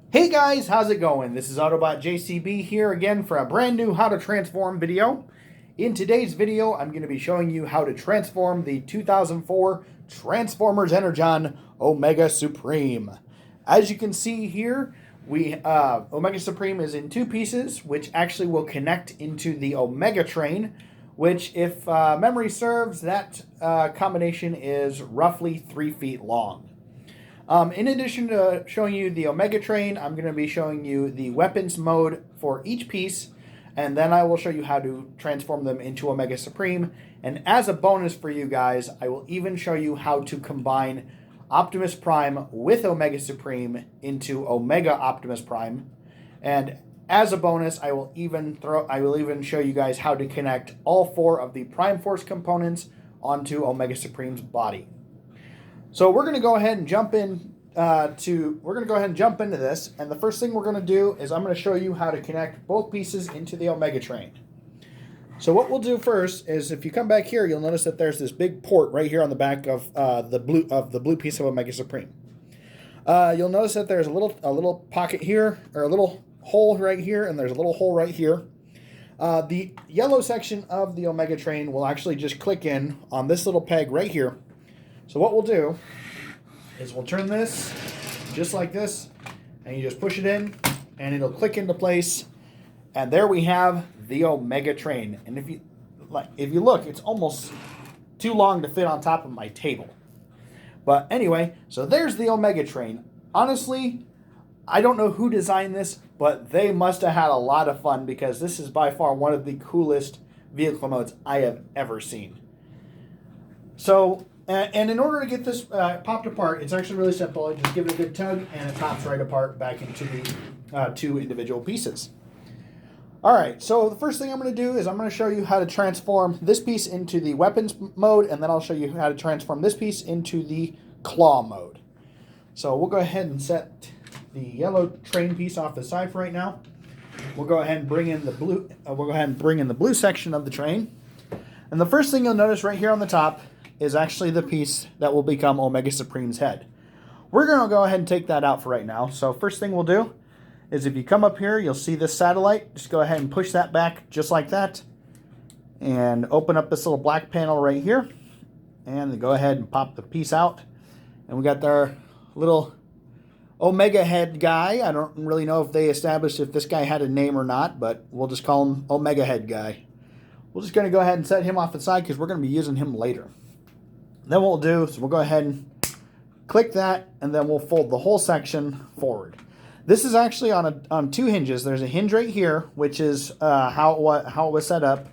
Hey guys, how's it going? This is Autobot JCB here again for a brand new How to Transform video. In today's video, I'm going to be showing you how to transform the 2004 Transformers Energon Omega Supreme. As you can see here, Omega Supreme is in two pieces, which actually will connect into the Omega train, which, if memory serves, that combination is roughly 3 feet long. In addition to showing you the Omega train, I'm going to be showing you the weapons mode for each piece, and then I will show you how to transform them into Omega Supreme. And as a bonus for you guys, I will even show you how to combine Optimus Prime with Omega Supreme into Omega Optimus Prime. And as a bonus, I will even show you guys how to connect all 4 of the Prime Force components onto Omega Supreme's body. So we're going to go ahead and jump into this, and the first thing we're going to do is I'm going to show you how to connect both pieces into the Omega train. So what we'll do first is, if you come back here, you'll notice that there's this big port right here on the back of the blue piece of Omega Supreme. You'll notice that there's a little pocket here, or a little hole right here, and there's a little hole right here. The yellow section of the Omega train will actually just click in on this little peg right here. So what we'll do is we'll turn this just like this, and you just push it in, and it'll click into place. And there we have the Omega train. And if you look, it's almost too long to fit on top of my table. But anyway, so there's the Omega train. Honestly, I don't know who designed this, but they must have had a lot of fun, because this is by far one of the coolest vehicle modes I have ever seen. So, and in order to get this popped apart, it's actually really simple. You just give it a good tug, and it pops right apart back into the 2 individual pieces. All right, so the first thing I'm going to do is I'm going to show you how to transform this piece into the weapons mode, and then I'll show you how to transform this piece into the claw mode. So we'll go ahead and set the yellow train piece off the side for right now. We'll go ahead and bring in the blue. The blue section of the train, and the first thing you'll notice right here on the top is actually the piece that will become Omega Supreme's head. We're going to go ahead and take that out for right now. So first thing we'll do is, if you come up here, you'll see this satellite. Just go ahead and push that back just like that, and open up this little black panel right here, and then go ahead and pop the piece out. And we got our little Omega head guy. I don't really know if they established if this guy had a name or not, but we'll just call him Omega head guy. We're just going to go ahead and set him off the side, because we're going to be using him later. Then what we'll do is we'll go ahead and click that, and then we'll fold the whole section forward. This is actually on 2 hinges. There's a hinge right here, which is how it was set up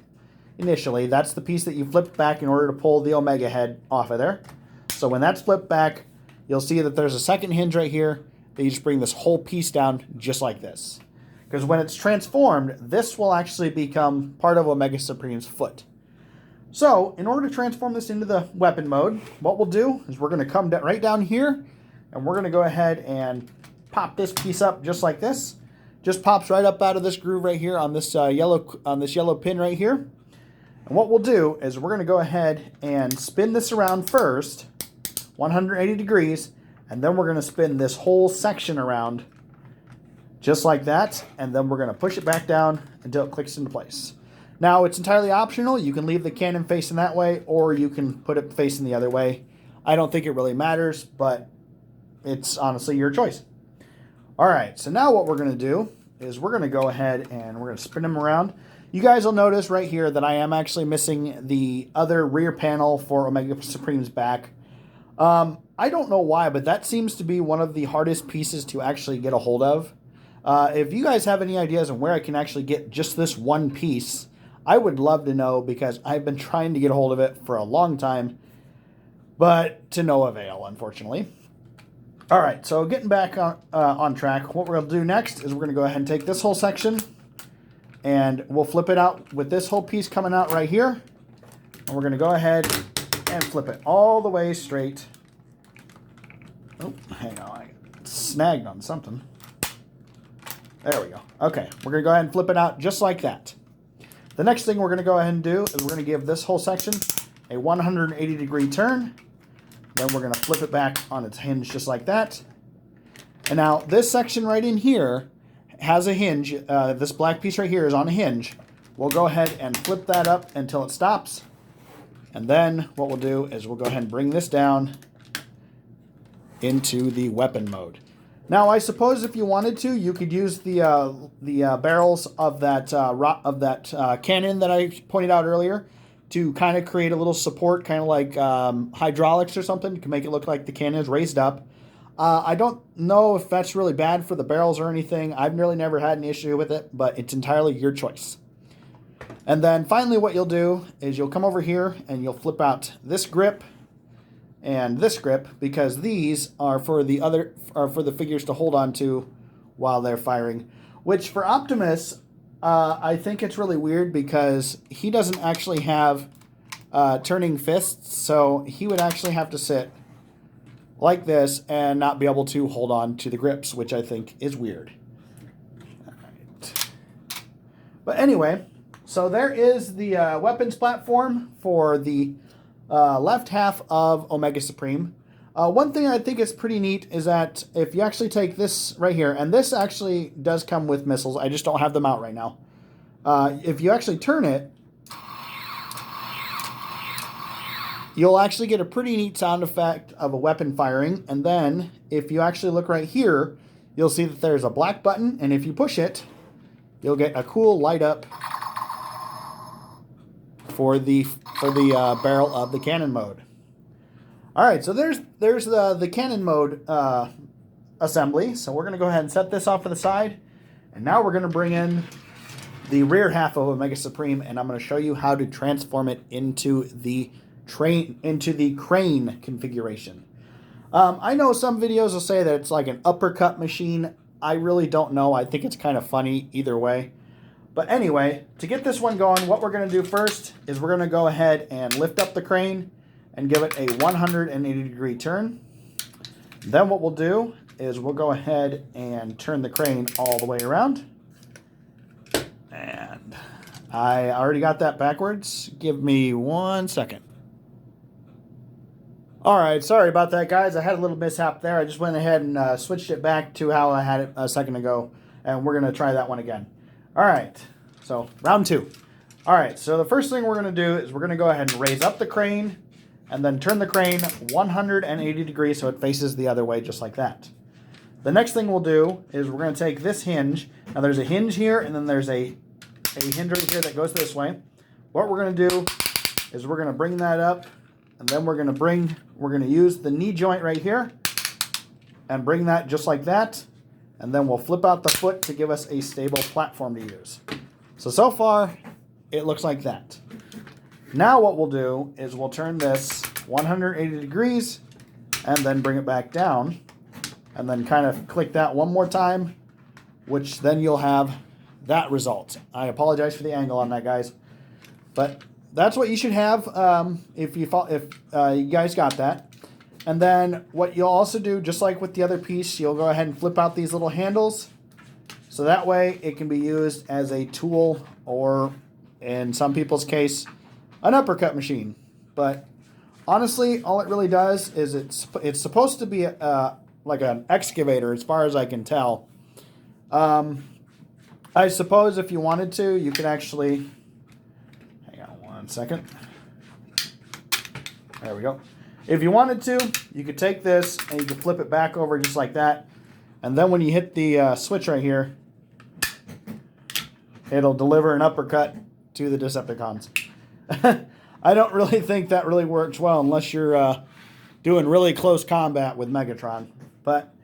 initially. That's the piece that you flipped back in order to pull the Omega head off of there. So when that's flipped back, you'll see that there's a second hinge right here that you just bring this whole piece down just like this. Because when it's transformed, this will actually become part of Omega Supreme's foot. So, in order to transform this into the weapon mode, what we'll do is we're going to come right down here, and we're going to go ahead and pop this piece up just like this. Just pops right up out of this groove right here on this yellow pin right here. And what we'll do is we're going to go ahead and spin this around first, 180 degrees, and then we're going to spin this whole section around just like that, and then we're going to push it back down until it clicks into place. Now, it's entirely optional. You can leave the cannon facing that way, or you can put it facing the other way. I don't think it really matters, but it's honestly your choice. All right, so now what we're going to do is we're going to go ahead and we're going to spin them around. You guys will notice right here that I am actually missing the other rear panel for Omega Supreme's back. I don't know why, but that seems to be one of the hardest pieces to actually get a hold of. If you guys have any ideas on where I can actually get just this one piece, I would love to know, because I've been trying to get a hold of it for a long time, but to no avail, unfortunately. All right, so getting back on track, what we're going to do next is we're going to go ahead and take this whole section, and we'll flip it out with this whole piece coming out right here. And we're going to go ahead and flip it all the way straight. Oh, hang on, I snagged on something. There we go. Okay, we're going to go ahead and flip it out just like that. The next thing we're going to go ahead and do is we're going to give this whole section a 180 degree turn. Then we're going to flip it back on its hinge just like that. And now this section right in here has a hinge. This black piece right here is on a hinge. We'll go ahead and flip that up until it stops. And then what we'll do is we'll go ahead and bring this down into the weapon mode. Now, I suppose if you wanted to, you could use the barrels of that cannon that I pointed out earlier to kind of create a little support, kind of like hydraulics or something, to make it look like the cannon is raised up. I don't know if that's really bad for the barrels or anything. I've really never had an issue with it, but it's entirely your choice. And then finally what you'll do is you'll come over here and you'll flip out this grip and this grip, because these are for the figures to hold on to while they're firing. Which for Optimus, I think it's really weird because he doesn't actually have turning fists, so he would actually have to sit like this and not be able to hold on to the grips, which I think is weird. All right. But anyway, so there is the weapons platform for the left half of Omega Supreme. One thing I think is pretty neat is that if you actually take this right here, and this actually does come with missiles, I just don't have them out right now. If you actually turn it, you'll actually get a pretty neat sound effect of a weapon firing. And then if you actually look right here, you'll see that there's a black button, and if you push it, you'll get a cool light up for the barrel of the cannon mode. All right, so there's the cannon mode assembly. So we're going to go ahead and set this off to the side, and now we're going to bring in the rear half of Omega Supreme, and I'm going to show you how to transform it into the crane configuration. I know some videos will say that it's like an uppercut machine. I really don't know. I think it's kind of funny either way. But anyway, to get this one going, what we're going to do first is we're going to go ahead and lift up the crane and give it a 180-degree turn. Then what we'll do is we'll go ahead and turn the crane all the way around. And I already got that backwards. Give me 1 second. All right, sorry about that, guys. I had a little mishap there. I just went ahead and switched it back to how I had it a second ago, and we're going to try that one again. All right, so round 2. All right, so the first thing we're going to do is we're going to go ahead and raise up the crane and then turn the crane 180 degrees so it faces the other way, just like that. The next thing we'll do is we're going to take this hinge. Now there's a hinge here, and then there's a hinge right here that goes this way. What we're going to do is we're going to bring that up, and then we're going to use the knee joint right here and bring that just like that. And then we'll flip out the foot to give us a stable platform to use. So far, it looks like that. Now what we'll do is we'll turn this 180 degrees and then bring it back down. And then kind of click that one more time, which then you'll have that result. I apologize for the angle on that, guys. But that's what you should have if you guys got that. And then what you'll also do, just like with the other piece, you'll go ahead and flip out these little handles. So that way it can be used as a tool, or in some people's case, an uppercut machine. But honestly, all it really does is it's supposed to be like an excavator as far as I can tell. I suppose if you wanted to, you could actually... Hang on 1 second. There we go. If you wanted to, you could take this and you could flip it back over just like that. And then when you hit the switch right here, it'll deliver an uppercut to the Decepticons. I don't really think that really works well unless you're doing really close combat with Megatron. But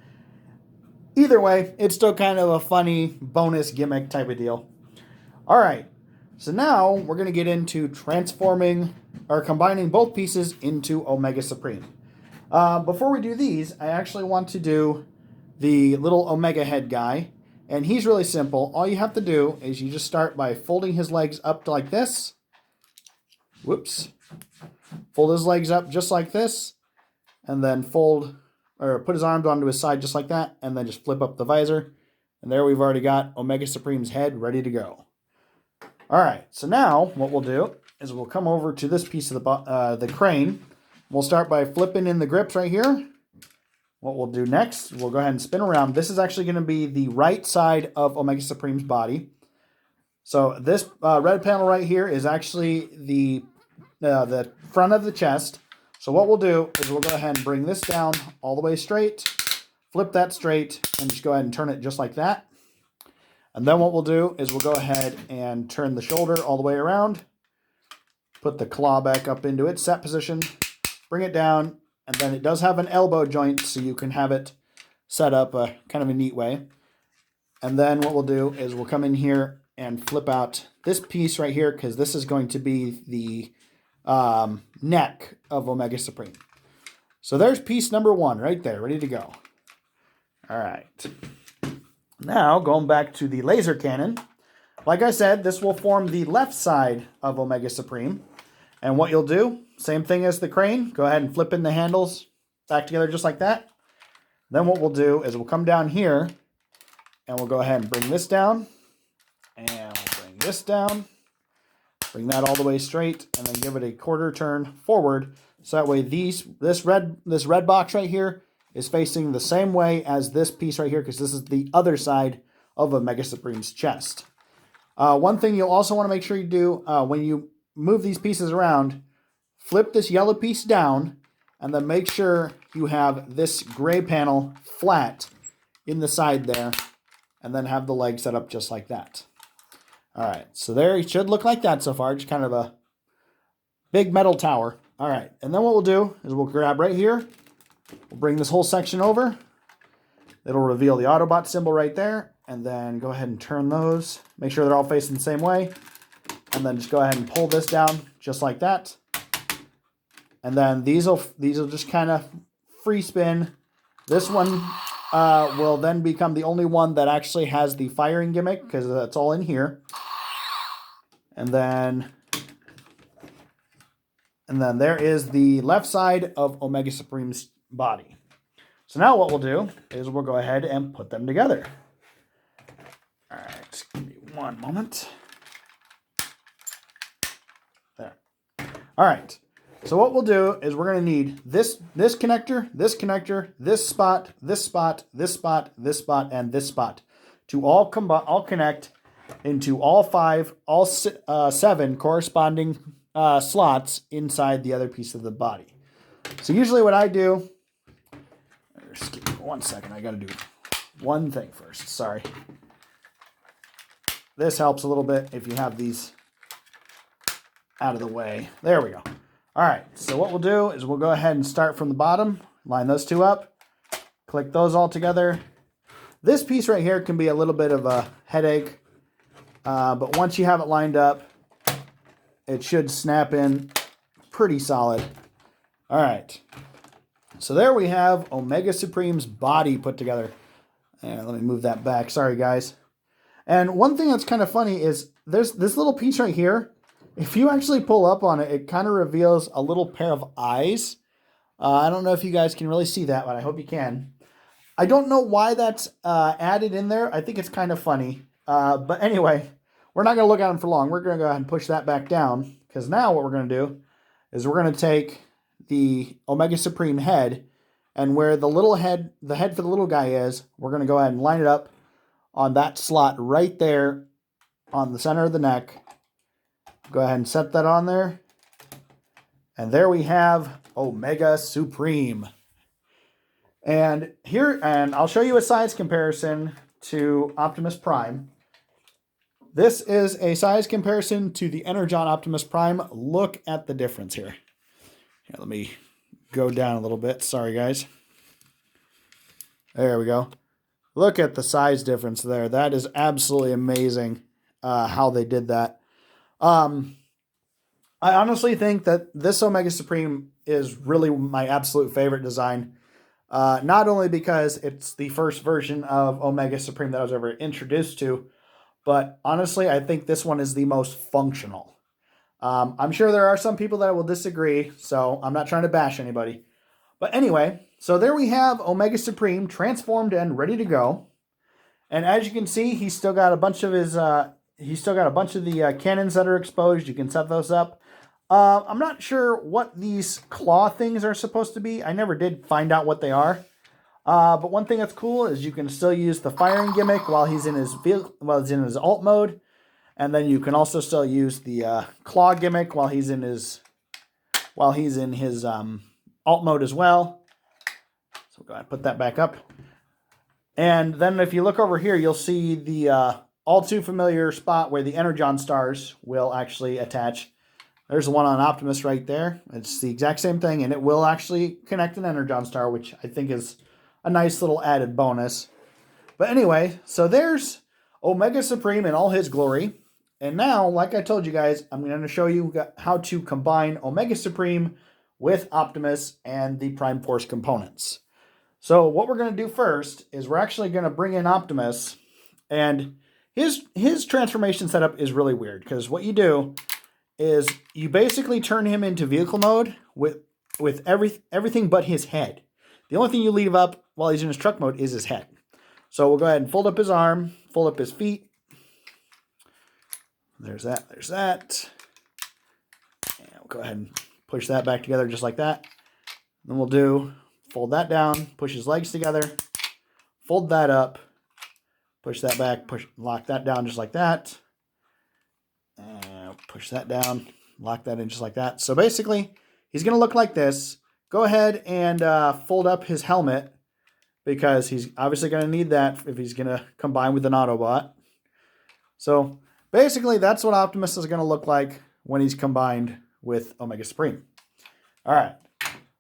either way, it's still kind of a funny bonus gimmick type of deal. All right. So now we're going to get into transforming or combining both pieces into Omega Supreme. Before we do these, I actually want to do the little Omega head guy. And he's really simple. All you have to do is you just start by folding his legs up like this. Whoops. Fold his legs up just like this. And then put his arms onto his side just like that. And then just flip up the visor. And there we've already got Omega Supreme's head ready to go. All right, so now what we'll do is we'll come over to this piece of the crane. We'll start by flipping in the grips right here. what we'll do next, we'll go ahead and spin around. This is actually going to be the right side of Omega Supreme's body. So this red panel right here is actually the front of the chest. So what we'll do is we'll go ahead and bring this down all the way straight, flip that straight, and just go ahead and turn it just like that. And then what we'll do is we'll go ahead and turn the shoulder all the way around, put the claw back up into its set position, bring it down, and then it does have an elbow joint, so you can have it set up kind of a neat way. And then what we'll do is we'll come in here and flip out this piece right here, because this is going to be the neck of Omega Supreme. So there's piece number 1 right there, ready to go. All right. Now, going back to the laser cannon. Like I said, this will form the left side of Omega Supreme. And what you'll do, same thing as the crane, go ahead and flip in the handles back together just like that. Then what we'll do is we'll come down here and we'll go ahead and bring this down. And we'll bring this down. Bring that all the way straight and then give it a quarter turn forward. So that way this red box right here is facing the same way as this piece right here, because this is the other side of Omega Supreme's chest. One thing you'll also want to make sure you do when you move these pieces around, flip this yellow piece down and then make sure you have this gray panel flat in the side there, and then have the leg set up just like that. All right, so there it should look like that so far, just kind of a big metal tower. All right, and then what we'll do is we'll grab right here, we'll bring this whole section over. It'll reveal the Autobot symbol right there, and then go ahead and turn those. Make sure they're all facing the same way, and then just go ahead and pull this down just like that. And then these will just kind of free spin. This one will then become the only one that actually has the firing gimmick, because that's all in here. And then there is the left side of Omega Supreme's body. So now what we'll do is we'll go ahead and put them together. All right, just give me one moment. There. All right. So what we'll do is we're going to need this connector, this connector, this spot, this spot, this spot, this spot, and this spot to all connect into all 7 corresponding slots inside the other piece of the body. So usually what I do, just give me 1 second, I got to do one thing first, sorry. This helps a little bit if you have these out of the way. There we go. All right, so what we'll do is we'll go ahead and start from the bottom, line those 2 up, click those all together. This piece right here can be a little bit of a headache, but once you have it lined up, it should snap in pretty solid. All right, so there we have Omega Supreme's body put together. And let me move that back, sorry guys. And one thing that's kind of funny is there's this little piece right here. If you actually pull up on it, it kind of reveals a little pair of eyes. I don't know if you guys can really see that, but I hope you can. I don't know why that's added in there. I think it's kind of funny. But anyway, we're not going to look at them for long. We're going to go ahead and push that back down, because now what we're going to do is we're going to take the Omega Supreme head, and where the head for the little guy is, we're going to go ahead and line it up on that slot right there on the center of the neck. Go ahead and set that on there. And there we have Omega Supreme. And I'll show you a size comparison to Optimus Prime. This is a size comparison to the Energon Optimus Prime. Look at the difference here. Here, let me go down a little bit. Sorry, guys. There we go. Look at the size difference there. That is absolutely amazing how they did that. I honestly think that this Omega Supreme is really my absolute favorite design. Not only because it's the first version of Omega Supreme that I was ever introduced to, but honestly, I think this one is the most functional. I'm sure there are some people that will disagree, so I'm not trying to bash anybody. But anyway, so there we have Omega Supreme transformed and ready to go. And as you can see, he's still got a bunch of the cannons that are exposed. You can set those up. I'm not sure what these claw things are supposed to be. I never did find out what they are. But one thing that's cool is you can still use the firing gimmick while he's in his alt mode, and then you can also still use the claw gimmick while he's in his alt mode as well. So go ahead and put that back up. And then if you look over here, you'll see the all too familiar spot where the Energon stars will actually attach. There's the one on Optimus right there. It's the exact same thing, and it will actually connect an Energon star, which I think is a nice little added bonus. But anyway, so there's Omega Supreme in all his glory. And now, like I told you guys, I'm going to show you how to combine Omega Supreme with Optimus and the Prime Force components. So what we're going to do first is we're actually going to bring in Optimus, and his transformation setup is really weird, because what you do is you basically turn him into vehicle mode with everything but his head. The only thing you leave up while he's in his truck mode is his head. So we'll go ahead and fold up his arm, fold up his feet. There's that, there's that. And we'll go ahead and push that back together just like that. Then we'll fold that down, push his legs together, fold that up, push that back, lock that down just like that. Push that down, lock that in just like that. So basically, he's going to look like this. Go ahead and fold up his helmet, because he's obviously going to need that if he's going to combine with an Autobot. So basically, that's what Optimus is going to look like when he's combined with Omega Supreme. All right,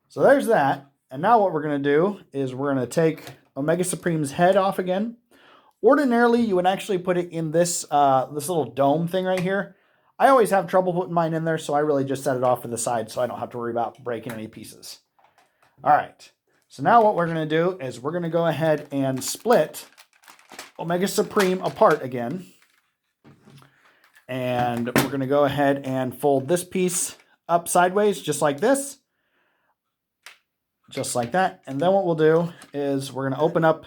so there's that. And now what we're going to do is we're going to take Omega Supreme's head off again. Ordinarily, you would actually put it in this this little dome thing right here. I always have trouble putting mine in there, so I really just set it off to the side so I don't have to worry about breaking any pieces. All right, so now what we're going to do is we're going to go ahead and split Omega Supreme apart again. And we're going to go ahead and fold this piece up sideways, just like this. Just like that. And then what we'll do is we're going to open up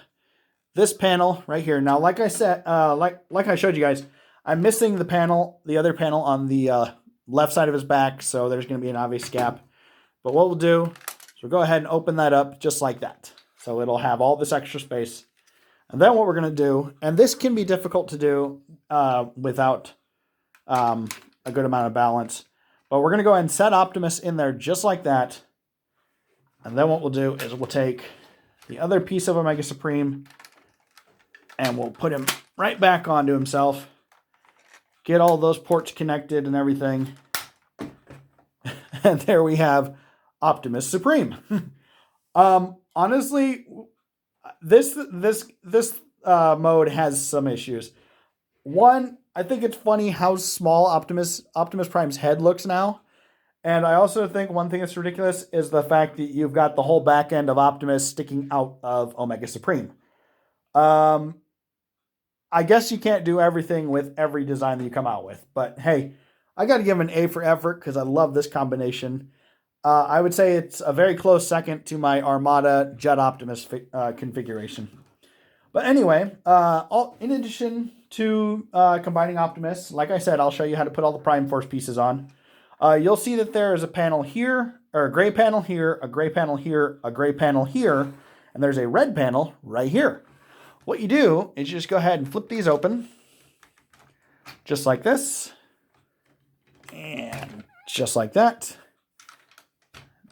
this panel right here. Now, like I said, like I showed you guys, I'm missing the other panel on the left side of his back, so there's going to be an obvious gap. But what we'll do is we'll go ahead and open that up just like that. So it'll have all this extra space. And then what we're going to do, and this can be difficult to do without a good amount of balance, but we're going to go ahead and set Optimus in there just like that. And then what we'll do is we'll take the other piece of Omega Supreme and we'll put him right back onto himself. Get all those ports connected and everything. And there we have Optimus Supreme. Honestly, this mode has some issues. One, I think it's funny how small Optimus Prime's head looks now. And I also think one thing that's ridiculous is the fact that you've got the whole back end of Optimus sticking out of Omega Supreme. I guess you can't do everything with every design that you come out with. But hey, I got to give him an A for effort because I love this combination. I would say it's a very close second to my Armada Jet Optimus configuration. But anyway, in addition to combining Optimus, like I said, I'll show you how to put all the Prime Force pieces on. You'll see that there is a panel here, or a gray panel here, a gray panel here, a gray panel here, and there's a red panel right here. What you do is you just go ahead and flip these open, just like this, and just like that,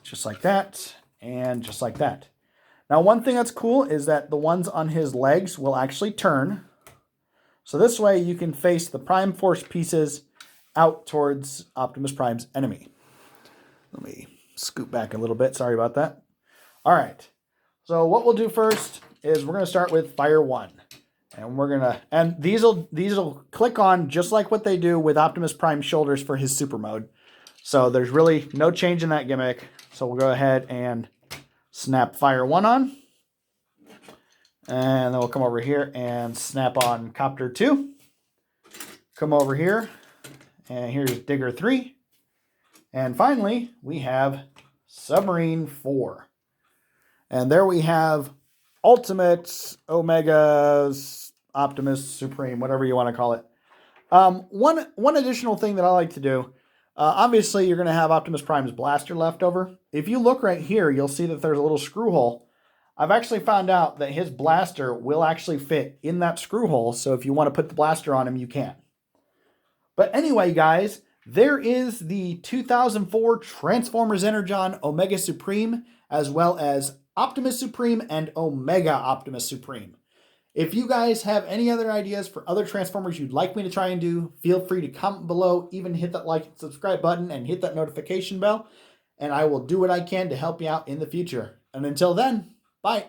just like that, and just like that. Now, one thing that's cool is that the ones on his legs will actually turn. So this way you can face the Prime Force pieces out towards Optimus Prime's enemy. Let me scoot back a little bit. Sorry about that. All right. So what we'll do first is we're going to start with Fire 1. And these will click on just like what they do with Optimus Prime's shoulders for his super mode. So there's really no change in that gimmick. So we'll go ahead and snap Fire 1 on. And then we'll come over here and snap on Copter 2. Come over here. And here's Digger 3. And finally, we have Submarine 4. And there we have Ultimate Omega Optimus Supreme, whatever you want to call it. One additional thing that I like to do, obviously you're going to have Optimus Prime's blaster left over. If you look right here, you'll see that there's a little screw hole. I've actually found out that his blaster will actually fit in that screw hole, so if you want to put the blaster on him, you can. But anyway, guys, there is the 2004 Transformers Energon Omega Supreme, as well as Optimus Supreme and Omega Optimus Supreme. If you guys have any other ideas for other Transformers you'd like me to try and do, feel free to comment below, even hit that like and subscribe button and hit that notification bell, and I will do what I can to help you out in the future. And until then, bye.